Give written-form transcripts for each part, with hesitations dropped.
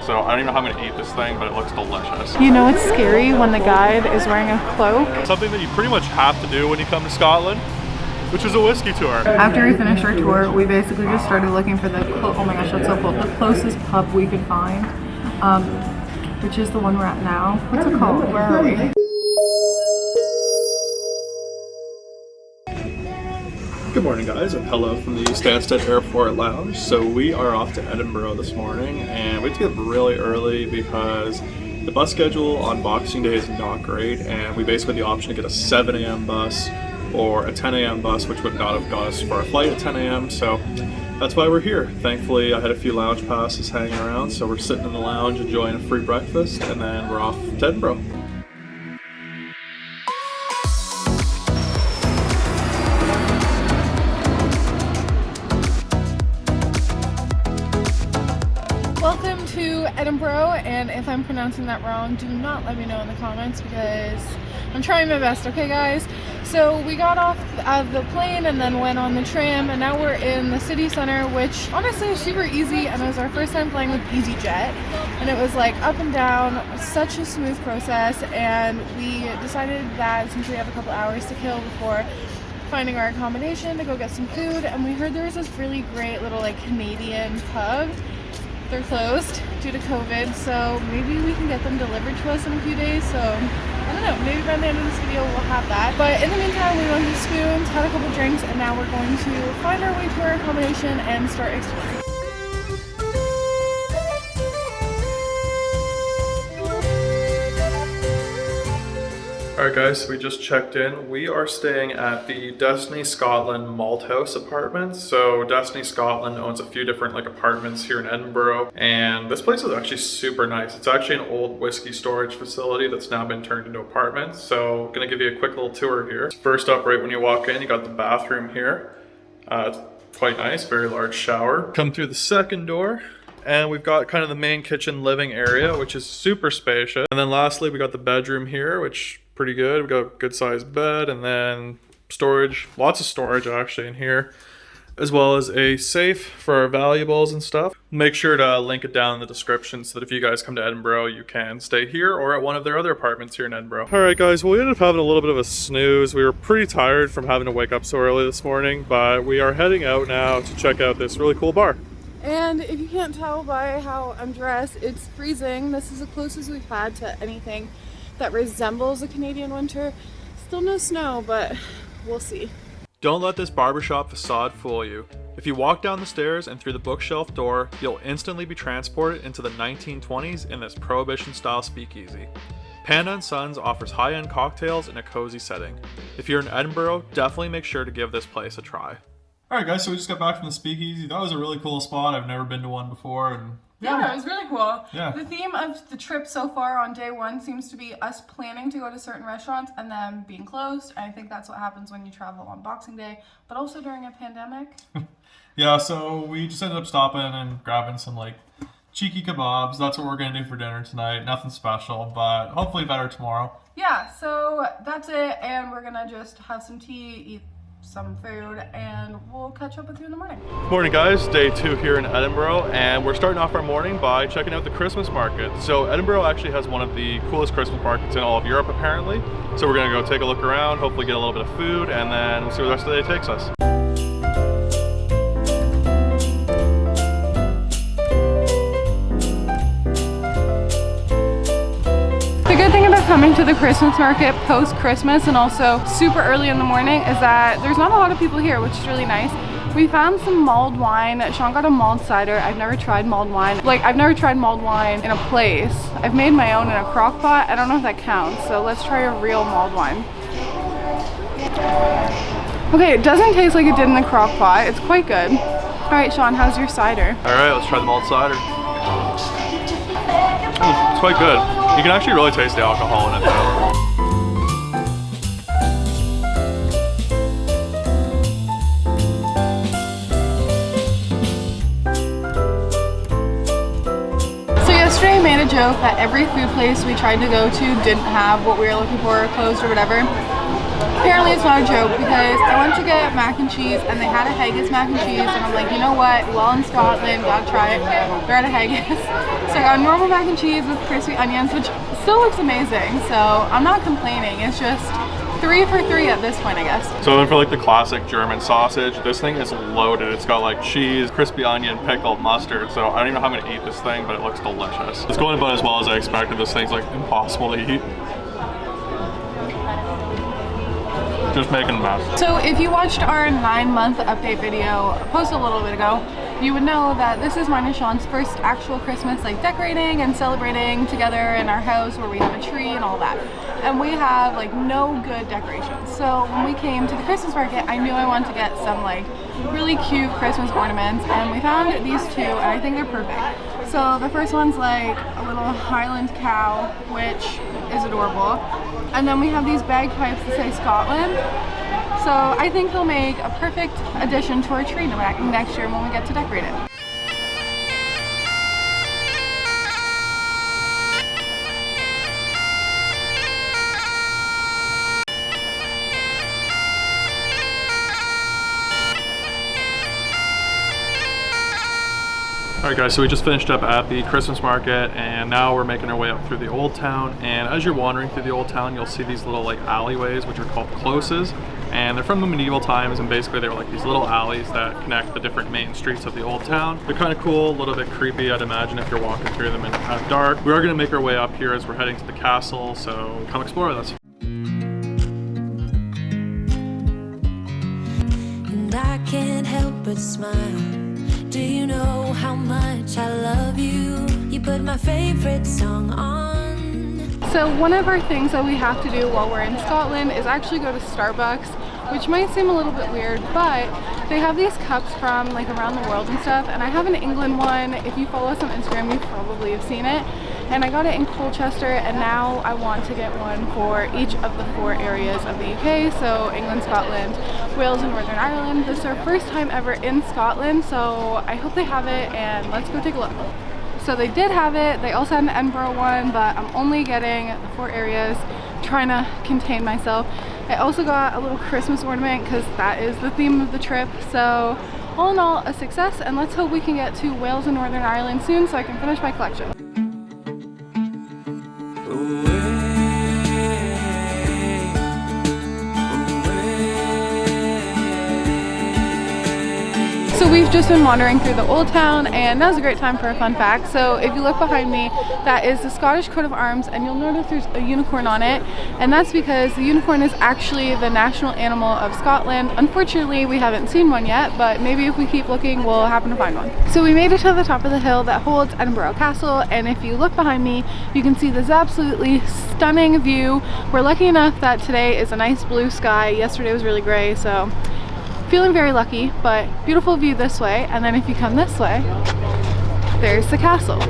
so I don't even know how I'm gonna eat this thing, but it looks delicious. You know it's scary when the guide is wearing a cloak? Something that you pretty much have to do when you come to Scotland, which is a whiskey tour. After we finished our tour, we basically just started looking for the, oh my gosh, that's so cool, the closest pub we could find, which is the one we're at now. What's it called? Where are we? Good morning, guys, and hello from the Stansted Airport Lounge. So we are off to Edinburgh this morning, and we have to get up really early because the bus schedule on Boxing Day is not great, and we basically had the option to get a 7 a.m. bus or a 10 a.m. bus, which would not have got us for our flight at 10 a.m. So that's why we're here. Thankfully, I had a few lounge passes hanging around, so we're sitting in the lounge enjoying a free breakfast, and then we're off to Edinburgh. Welcome to Edinburgh, and if I'm pronouncing that wrong, do not let me know in the comments because I'm trying my best, okay guys? So we got off of the plane and then went on the tram, and now we're in the city center, which honestly is super easy, and it was our first time flying with EasyJet, and it was like up and down, such a smooth process, and we decided that since we have a couple hours to kill before finding our accommodation to go get some food, and we heard there was this really great little like Canadian pub. They're closed due to COVID, so maybe we can get them delivered to us in a few days. So I don't know, maybe by the end of this video we'll have that. But in the meantime, we went to Spoons, had a couple drinks, and now we're going to find our way to our accommodation and start exploring. Alright guys, so we just checked in. We are staying at the Destiny Scotland Malthouse Apartments. So Destiny Scotland owns a few different like apartments here in Edinburgh, and this place is actually super nice. It's actually an old whiskey storage facility that's now been turned into apartments. So I'm gonna give you a quick little tour here. First up, right when you walk in, you got the bathroom here. It's quite nice, very large shower. Come through the second door, and we've got kind of the main kitchen living area, which is super spacious. And then lastly, we got the bedroom here, which pretty good. We've got a good sized bed, and then storage, lots of storage actually in here, as well as a safe for our valuables and stuff. Make sure to link it down in the description so that if you guys come to Edinburgh, you can stay here or at one of their other apartments here in Edinburgh. All right guys, well, we ended up having a little bit of a snooze. We were pretty tired from having to wake up so early this morning, but we are heading out now to check out this really cool bar. And if you can't tell by how I'm dressed, it's freezing. This is the closest we've had to anything that resembles a Canadian winter. Still no snow, but we'll see. Don't let this barbershop facade fool you. If you walk down the stairs and through the bookshelf door, you'll instantly be transported into the 1920s in this Prohibition-style speakeasy. Panda Sons offers high-end cocktails in a cozy setting. If you're in Edinburgh, definitely make sure to give this place a try. Alright guys, so we just got back from the speakeasy. That was a really cool spot. I've never been to one before, and yeah, it was really cool. Yeah. The theme of the trip so far on day one seems to be us planning to go to certain restaurants and then being closed. I think that's what happens when you travel on Boxing Day, but also during a pandemic. Yeah, so we just ended up stopping and grabbing some like cheeky kebabs. That's what we're gonna do for dinner tonight. Nothing special, but hopefully better tomorrow. Yeah, so that's it, and we're gonna just have some tea, eat some food, and we'll catch up with you in the morning. Morning guys, day 2 here in Edinburgh, and we're starting off our morning by checking out the Christmas market. So Edinburgh actually has one of the coolest Christmas markets in all of Europe apparently. So we're gonna go take a look around, hopefully get a little bit of food, and then we'll see where the rest of the day takes us. Coming to the Christmas market post-Christmas and also super early in the morning is that there's not a lot of people here, which is really nice. We found some mulled wine. Sean got a mulled cider. I've never tried mulled wine. Like, I've never tried mulled wine in a place. I've made my own in a crock pot. I don't know if that counts, so let's try a real mulled wine. Okay, it doesn't taste like it did in the crock pot. It's quite good. All right, Sean, how's your cider? All right, let's try the mulled cider. It's quite good. You can actually really taste the alcohol in it though. So yesterday I made a joke that every food place we tried to go to didn't have what we were looking for, closed or whatever. Apparently it's not a joke because I went to get mac and cheese and they had a Haggis mac and cheese and I'm like, you know what, well in Scotland, gotta try it. They're at a Haggis. So I got normal mac and cheese with crispy onions, which still looks amazing. So I'm not complaining, it's just 3 for 3 at this point, I guess. So then for like the classic German sausage, this thing is loaded. It's got like cheese, crispy onion, pickle, mustard. So I don't even know how I'm gonna eat this thing, but it looks delicious. It's going about as well as I expected. This thing's like impossible to eat. Just making a mess. So if you watched our 9-month update video posted a little bit ago, you would know that this is mine and Sean's first actual Christmas, like decorating and celebrating together in our house where we have a tree and all that. And we have like no good decorations. So when we came to the Christmas market, I knew I wanted to get some like really cute Christmas ornaments, and we found these two and I think they're perfect. So the first one's like a little Highland cow, which is adorable. And then we have these bagpipes that say Scotland. So I think they'll make a perfect addition to our tree next year when we get to decorate it. Alright guys, so we just finished up at the Christmas market and now we're making our way up through the old town, and as you're wandering through the old town you'll see these little like alleyways which are called closes, and they're from the medieval times, and basically they were like these little alleys that connect the different main streets of the old town. They're kind of cool, a little bit creepy I'd imagine if you're walking through them at dark. We are going to make our way up here as we're heading to the castle, so come explore with us. And I can't help but smile. Do you know how much I love you? You put my favorite song on. So one of our things that we have to do while we're in Scotland is actually go to Starbucks, which might seem a little bit weird, but they have these cups from like around the world and stuff, and I have an England one. If you follow us on Instagram, you probably have seen it. And I got it in Colchester, and now I want to get one for each of the 4 areas of the UK, so England, Scotland, Wales, and Northern Ireland. This is our first time ever in Scotland, so I hope they have it, and let's go take a look. So they did have it. They also had an Edinburgh one, but I'm only getting the 4 areas, trying to contain myself. I also got a little Christmas ornament because that is the theme of the trip. So all in all, a success, and let's hope we can get to Wales and Northern Ireland soon so I can finish my collection. So we've just been wandering through the old town, and now's a great time for a fun fact. So if you look behind me, that is the Scottish coat of arms, and you'll notice there's a unicorn on it, and that's because the unicorn is actually the national animal of Scotland. Unfortunately, we haven't seen one yet, but maybe if we keep looking, we'll happen to find one. So we made it to the top of the hill that holds Edinburgh Castle, and if you look behind me, you can see this absolutely stunning view. We're lucky enough that today is a nice blue sky. Yesterday was really gray, so feeling very lucky, but beautiful view this way. And then if you come this way, there's the castle.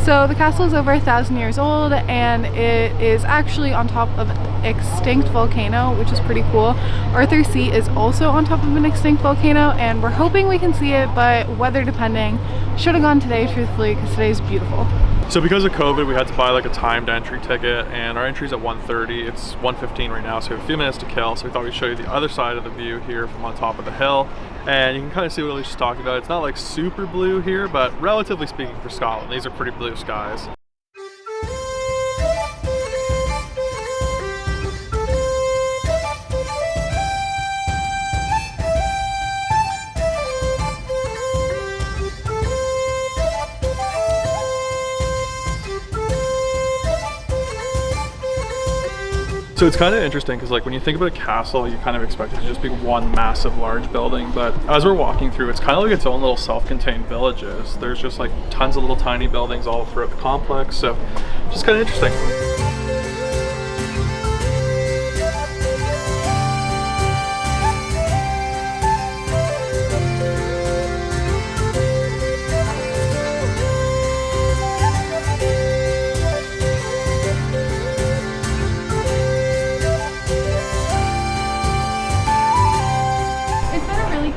So the castle is over 1,000 years old, and it is actually on top of an extinct volcano, which is pretty cool. Arthur's Seat is also on top of an extinct volcano, and we're hoping we can see it, but weather depending. Should have gone today, truthfully, because today's beautiful. So because of COVID, we had to buy like a timed entry ticket, and our entry's at 1:30. It's 1:15 right now, so we have a few minutes to kill. So we thought we'd show you the other side of the view here from on top of the hill. And you can kind of see what Alicia's talking about. It's not like super blue here, but relatively speaking for Scotland, these are pretty blue skies. So it's kind of interesting because like when you think about a castle, you kind of expect it to just be one massive large building, but as we're walking through, it's kind of like its own little self-contained villages. There's just like tons of little tiny buildings all throughout the complex, so just kind of interesting.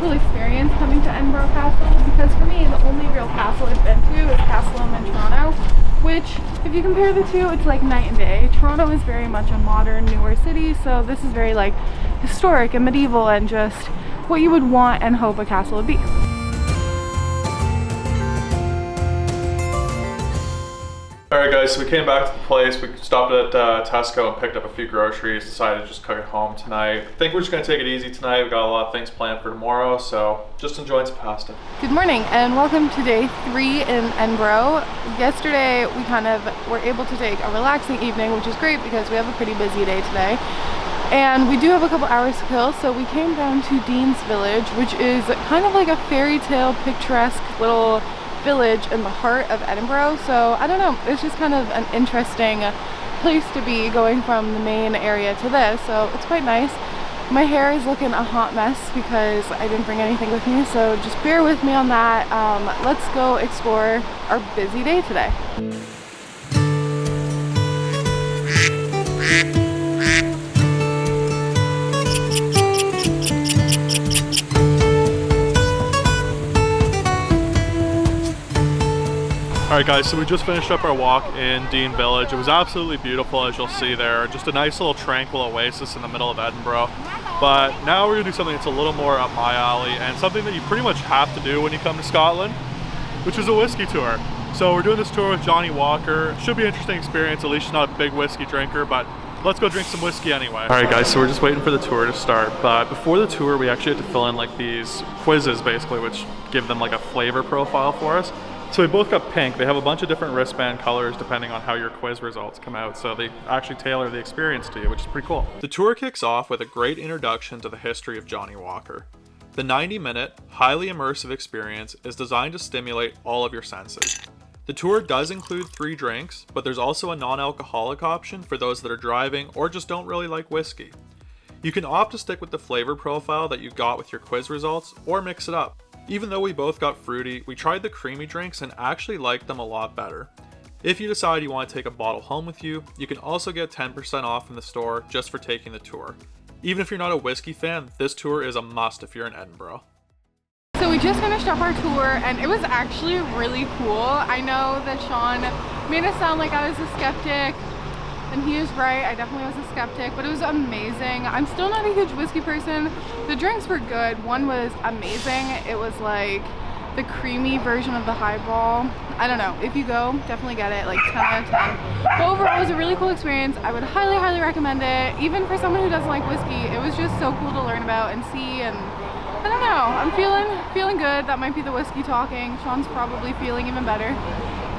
Experience coming to Edinburgh Castle, because for me the only real castle I've been to is Castle in Toronto, which if you compare the two, it's like night and day. Toronto is very much a modern, newer city, so this is very like historic and medieval and just what you would want and hope a castle would be. Alright guys, so we came back to the place. We stopped at Tesco and picked up a few groceries, decided to just cook at home tonight. I think we're just going to take it easy tonight. We've got a lot of things planned for tomorrow, so just enjoying some pasta. Good morning and welcome to day 3 in Edinburgh. Yesterday we kind of were able to take a relaxing evening, which is great because we have a pretty busy day today. And we do have a couple hours to kill, so we came down to Dean's Village, which is kind of like a fairy tale picturesque little village in the heart of Edinburgh. So I don't know, it's just kind of an interesting place to be going from the main area to this, so it's quite nice. My hair is looking a hot mess because I didn't bring anything with me, so just bear with me on that. Let's go explore our busy day today. Alright guys, so we just finished up our walk in Dean Village. It was absolutely beautiful, as you'll see there. Just a nice little tranquil oasis in the middle of Edinburgh. But now we're going to do something that's a little more up my alley and something that you pretty much have to do when you come to Scotland, which is a whiskey tour. So we're doing this tour with Johnnie Walker. It should be an interesting experience. Alicia's not a big whiskey drinker, but let's go drink some whiskey anyway. Alright guys, so we're just waiting for the tour to start. But before the tour, we actually had to fill in like these quizzes basically, which give them like a flavor profile for us. So we both got pink. They have a bunch of different wristband colors depending on how your quiz results come out, so they actually tailor the experience to you, which is pretty cool. The tour kicks off with a great introduction to the history of Johnnie Walker. The 90-minute, highly immersive experience is designed to stimulate all of your senses. The tour does include 3 drinks, but there's also a non-alcoholic option for those that are driving or just don't really like whiskey. You can opt to stick with the flavor profile that you got with your quiz results, or mix it up. Even though we both got fruity, we tried the creamy drinks and actually liked them a lot better. If you decide you want to take a bottle home with you, you can also get 10% off in the store just for taking the tour. Even if you're not a whiskey fan, this tour is a must if you're in Edinburgh. So we just finished up our tour and it was actually really cool. I know that Sean made it sound like I was a skeptic, and he is right, I definitely was a skeptic, but it was amazing. I'm still not a huge whiskey person. The drinks were good. One was amazing. It was like the creamy version of the highball. I don't know, if you go, definitely get it, like 10 out of 10. But overall, it was a really cool experience. I would highly, highly recommend it. Even for someone who doesn't like whiskey, it was just so cool to learn about and see, and I don't know, I'm feeling good. That might be the whiskey talking. Sean's probably feeling even better.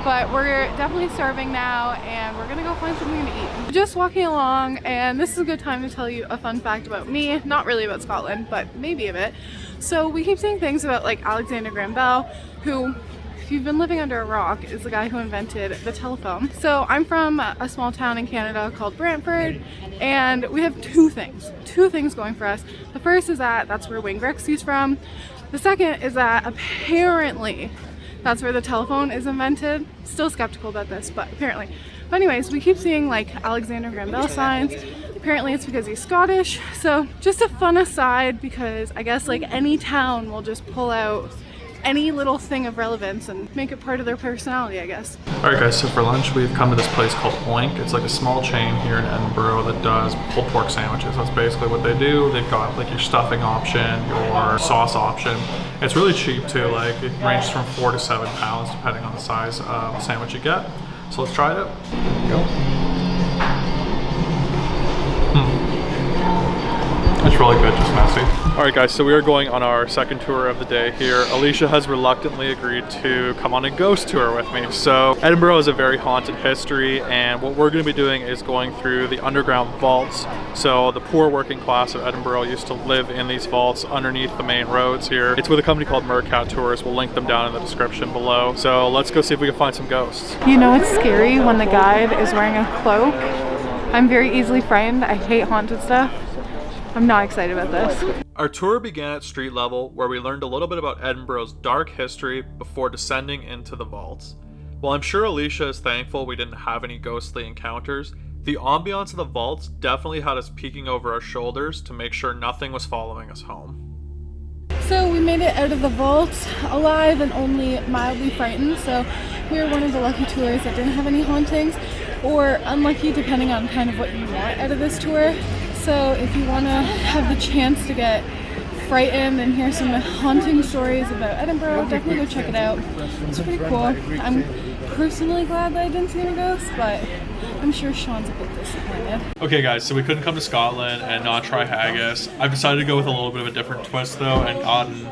But we're definitely starving now and we're gonna go find something to eat. We're just walking along, and this is a good time to tell you a fun fact about me. Not really about Scotland, but maybe a bit. So we keep seeing things about like Alexander Graham Bell, who, if you've been living under a rock, is the guy who invented the telephone. So I'm from a small town in Canada called Brantford, and we have two things going for us. The first is that that's where Wayne Gretzky's from. The second is that apparently that's where the telephone is invented. Still skeptical about this, but apparently. But anyways, we keep seeing like Alexander Graham Bell signs. Apparently it's because he's Scottish. So just a fun aside, because I guess like any town will just pull out any little thing of relevance and make it part of their personality, I guess. Alright guys, so for lunch we've come to this place called Oink. It's like a small chain here in Edinburgh that does pulled pork sandwiches. That's basically what they do. They've got like your stuffing option, your sauce option. It's really cheap too, like it ranges from £4 to £7 depending on the size of the sandwich you get. So let's try it out. Here we go. It's really good, just messy. Alright guys, so we are going on our second tour of the day here. Alicia has reluctantly agreed to come on a ghost tour with me. So Edinburgh has a very haunted history, and what we're going to be doing is going through the underground vaults. So the poor working class of Edinburgh used to live in these vaults underneath the main roads here. It's with a company called Mercat Tours. We'll link them down in the description below. So let's go see if we can find some ghosts. You know it's scary when the guide is wearing a cloak. I'm very easily frightened. I hate haunted stuff. I'm not excited about this. Our tour began at street level, where we learned a little bit about Edinburgh's dark history before descending into the vaults. While I'm sure Alicia is thankful we didn't have any ghostly encounters, the ambiance of the vaults definitely had us peeking over our shoulders to make sure nothing was following us home. So we made it out of the vault alive and only mildly frightened. So we were one of the lucky tours that didn't have any hauntings, or unlucky depending on kind of what you want out of this tour. So if you want to have the chance to get frightened and hear some haunting stories about Edinburgh, definitely go check it out. It's pretty cool. I'm personally glad that I didn't see any ghosts, but I'm sure Sean's a bit disappointed. Okay guys, so we couldn't come to Scotland and not try haggis. I've decided to go with a little bit of a different twist though and gotten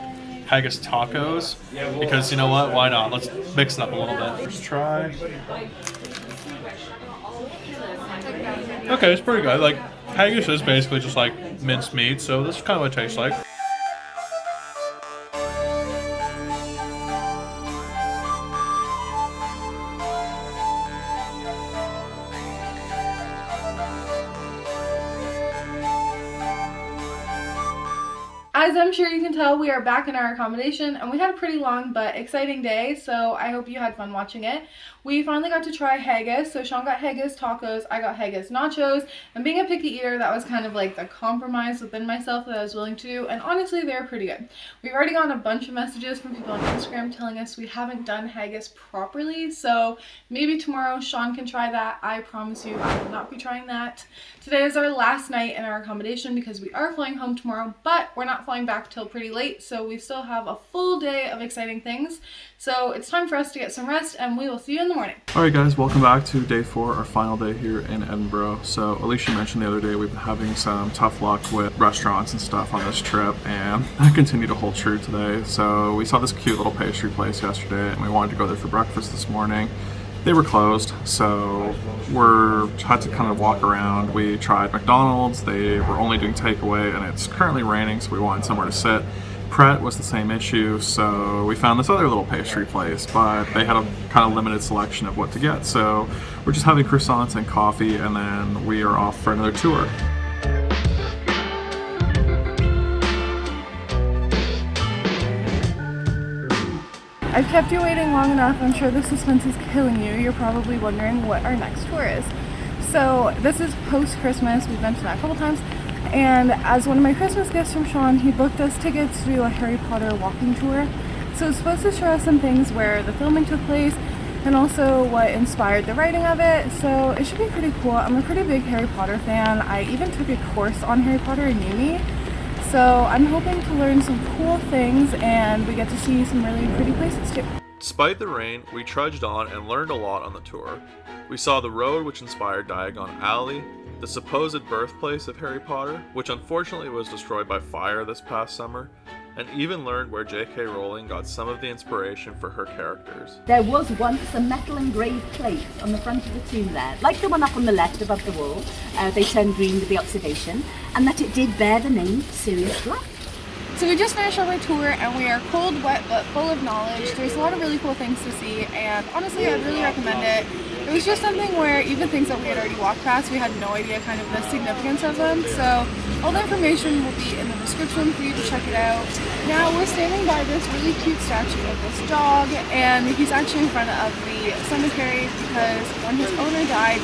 haggis tacos because you know what, why not? Let's mix it up a little bit. First try. Okay, it's pretty good. Like, haggis is basically just like minced meat, so this is kind of what it tastes like. As I'm sure you can tell, we are back in our accommodation and we had a pretty long but exciting day, so I hope you had fun watching it. We finally got to try haggis. So Sean got haggis tacos, I got haggis nachos, and being a picky eater, that was kind of like the compromise within myself that I was willing to do, and honestly they were pretty good. We've already gotten a bunch of messages from people on Instagram telling us we haven't done haggis properly, so maybe tomorrow Sean can try that. I promise you I will not be trying that. Today is our last night in our accommodation because we are flying home tomorrow, but we're not flying back till pretty late, so we still have a full day of exciting things. So it's time for us to get some rest, and we will see you in the morning. Alright guys, welcome back to day 4, our final day here in Edinburgh. So Alicia mentioned the other day we've been having some tough luck with restaurants and stuff on this trip, and I continue to hold true today. So we saw this cute little pastry place yesterday and we wanted to go there for breakfast this morning. They were closed, so we had to kind of walk around. We tried McDonald's, they were only doing takeaway, and it's currently raining, so we wanted somewhere to sit. Pret was the same issue, so we found this other little pastry place, but they had a kind of limited selection of what to get. So we're just having croissants and coffee, and then we are off for another tour. I've kept you waiting long enough. I'm sure the suspense is killing you. You're probably wondering what our next tour is. So this is post-Christmas. We've been to that a couple times. And as one of my Christmas gifts from Sean, he booked us tickets to do a Harry Potter walking tour. So it's supposed to show us some things where the filming took place and also what inspired the writing of it. So it should be pretty cool. I'm a pretty big Harry Potter fan. I even took a course on Harry Potter in uni. So I'm hoping to learn some cool things, and we get to see some really pretty places too. Despite the rain, we trudged on and learned a lot on the tour. We saw the road which inspired Diagon Alley, the supposed birthplace of Harry Potter, which unfortunately was destroyed by fire this past summer, and even learned where J.K. Rowling got some of the inspiration for her characters. There was once a metal engraved plate on the front of the tomb there, like the one up on the left above the wall. They turned green with the oxidation, and that it did bear the name Sirius Black. So we just finished our tour and we are cold, wet, but full of knowledge. There's a lot of really cool things to see, and honestly I'd really recommend it. It was just something where even things that we had already walked past, we had no idea kind of the significance of them. So all the information will be in the description for you to check it out. Now we're standing by this really cute statue of this dog, and he's actually in front of the cemetery because when his owner died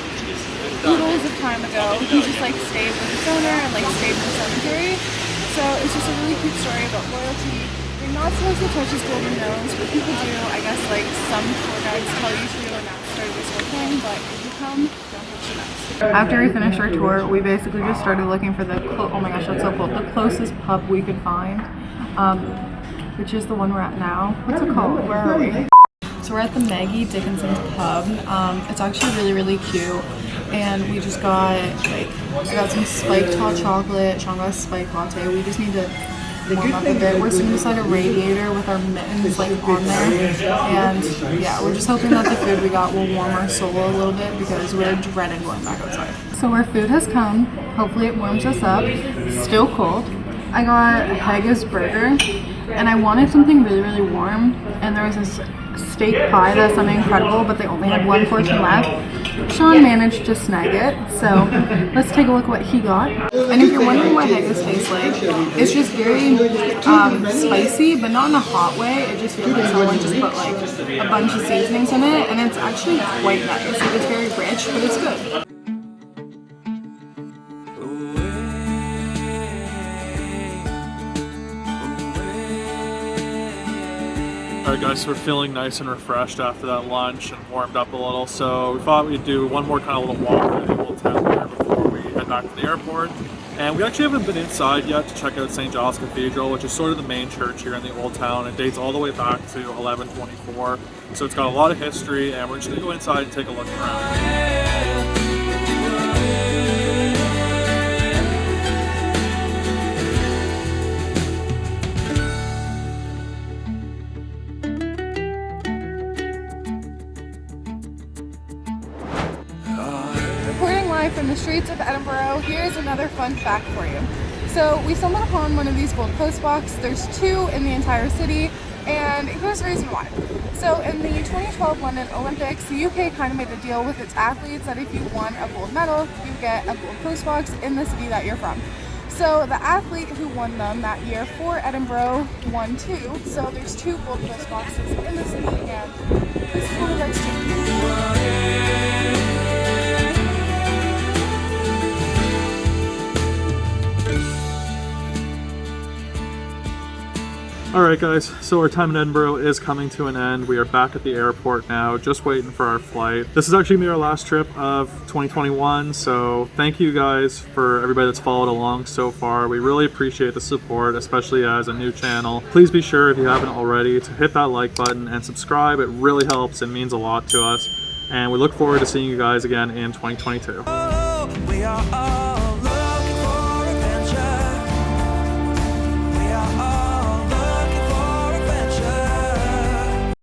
oodles of time ago, he just like stayed with his owner and like stayed in the cemetery. So it's just a really cute story about loyalty. You're not supposed to touch his golden nose, but people do. I guess like some tour guides tell you to, and that's started this whole thing, but if you come, don't touch the nose. After we finished our tour, we basically just started looking for the, oh my gosh, that's so cool, the closest pub we could find, which is the one we're at now. What's it called? Where are we? So we're at the Maggie Dickinson's pub. It's actually really, really cute. And we just got, like, I got some spiked hot chocolate, Sean got a spiked latte. We just need to warm up a bit. We're sitting beside a radiator with our mittens, like, on there. And, yeah, we're just hoping that the food we got will warm our soul a little bit because we're dreading going back outside. So our food has come. Hopefully it warms us up. Still cold. I got a haggis burger, and I wanted something really, really warm. And there was this steak pie that sounded incredible, but they only had one portion left. Sean managed to snag it, so let's take a look at what he got. And if you're wondering what haggis tastes like, it's just very spicy, but not in a hot way. It just feels like someone just put like a bunch of seasonings in it, and it's actually quite nice. Like, it's very rich, but it's good. Alright guys, so we're feeling nice and refreshed after that lunch and warmed up a little, so we thought we'd do one more kind of little walk through the old town here before we head back to the airport. And we actually haven't been inside yet to check out St. Giles Cathedral, which is sort of the main church here in the old town. It dates all the way back to 1124, so it's got a lot of history, and we're just going to go inside and take a look around. From the streets of Edinburgh, here's another fun fact for you. So we stumbled upon one of these gold post boxes. There's 2 in the entire city, and here's the reason why. So in the 2012 London Olympics, the UK kind of made a deal with its athletes that if you won a gold medal, you get a gold post box in the city that you're from. So the athlete who won them that year for Edinburgh won 2. So there's 2 gold post boxes in the city, and this is one of those 2. Alright guys, so our time in Edinburgh is coming to an end. We are back at the airport now, just waiting for our flight. This is actually going to be our last trip of 2021, so thank you guys for everybody that's followed along so far. We really appreciate the support, especially as a new channel. Please be sure, if you haven't already, to hit that like button and subscribe. It really helps and means a lot to us. And we look forward to seeing you guys again in 2022.